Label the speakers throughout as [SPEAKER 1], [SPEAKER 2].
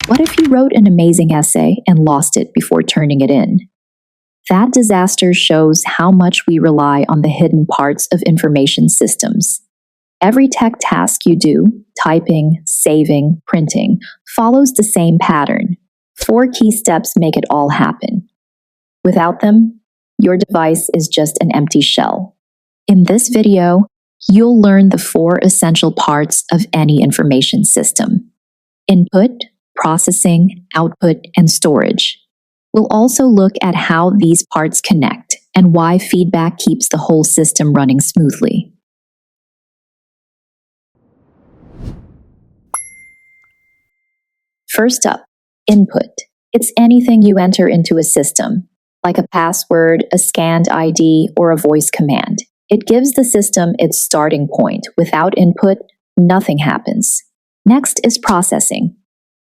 [SPEAKER 1] What if you wrote an amazing essay and lost it before turning it in? That disaster shows how much we rely on the hidden parts of information systems. Every tech task you do, typing, saving, printing, follows the same pattern. 4 key steps make it all happen. Without them, your device is just an empty shell. In this video, you'll learn the 4 essential parts of any information system: input, processing, output, and storage. We'll also look at how these parts connect and why feedback keeps the whole system running smoothly. First up, input. It's anything you enter into a system, like a password, a scanned ID, or a voice command. It gives the system its starting point. Without input, nothing happens. Next is processing.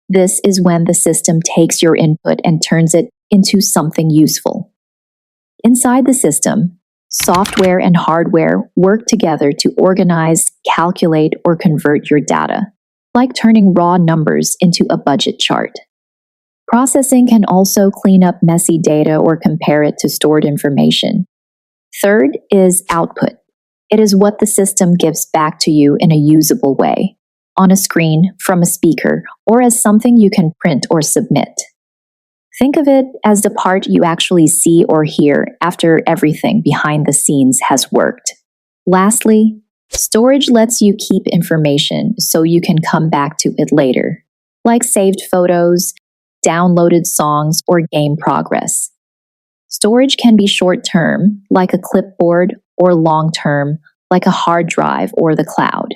[SPEAKER 1] This is when the system takes your input and turns it into something useful. Inside the system, software and hardware work together to organize, calculate, or convert your data, like turning raw numbers into a budget chart. Processing can also clean up messy data or compare it to stored information. Third is output. It is what the system gives back to you in a usable way, on a screen, from a speaker, or as something you can print or submit. Think of it as the part you actually see or hear after everything behind the scenes has worked. Lastly, storage lets you keep information so you can come back to it later, like saved photos, downloaded songs, or game progress. Storage can be short-term, like a clipboard, or long-term, like a hard drive or the cloud.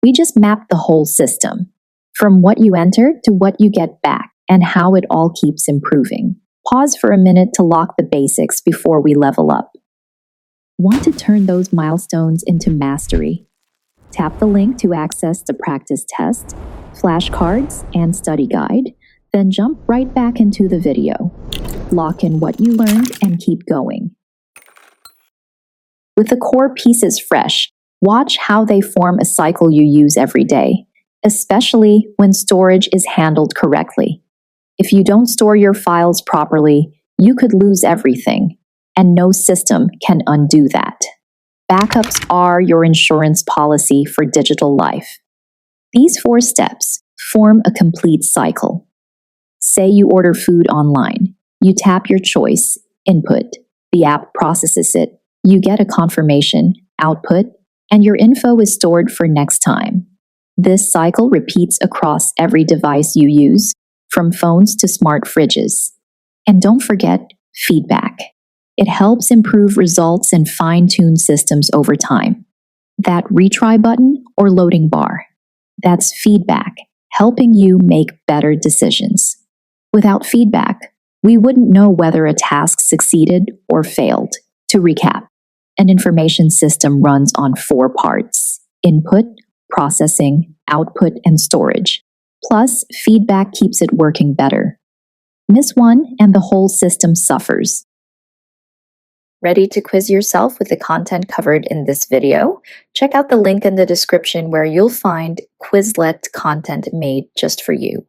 [SPEAKER 1] We just map the whole system, from what you enter to what you get back, and how it all keeps improving. Pause for a minute to lock the basics before we level up. Want to turn those milestones into mastery? Tap the link to access the practice test, flashcards, and study guide, then jump right back into the video. Lock in what you learned and keep going. With the core pieces fresh, watch how they form a cycle you use every day, especially when storage is handled correctly. If you don't store your files properly, you could lose everything, and no system can undo that. Backups are your insurance policy for digital life. These 4 steps form a complete cycle. Say you order food online. You tap your choice, input, the app processes it, you get a confirmation, output, and your info is stored for next time. This cycle repeats across every device you use, from phones to smart fridges. And don't forget feedback. It helps improve results and fine-tune systems over time. That retry button or loading bar, that's feedback, helping you make better decisions. Without feedback, we wouldn't know whether a task succeeded or failed. To recap, an information system runs on 4 parts: input, processing, output, and storage. Plus, feedback keeps it working better. Miss one, and the whole system suffers. Ready to quiz yourself with the content covered in this video? Check out the link in the description where you'll find Quizlet content made just for you.